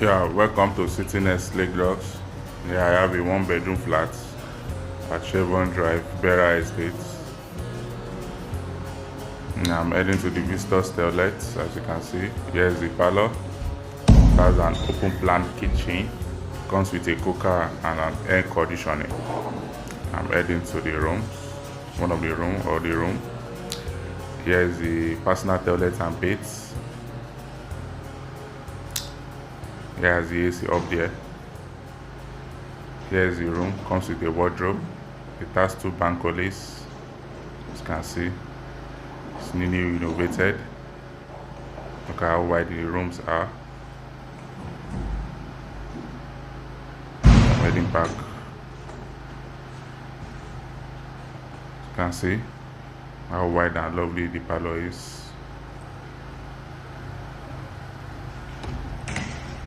Yeah, welcome to City Nest Lake Docks. Yeah, I have a one-bedroom flat at Chevron Drive, BERA Estate. I'm heading to the visitors toilet. As you can see, here's the parlor. It has an open plan kitchen. Comes with a cooker and an air conditioning. I'm heading to the rooms, one of the room or the room. Here's the personal toilet and beds. Here's the AC up there. Here's the room. Comes with a wardrobe. It has two balconies. As you can see, it's newly renovated. Look at how wide the rooms are. I'm heading back. As you can see how wide and lovely the parlor is.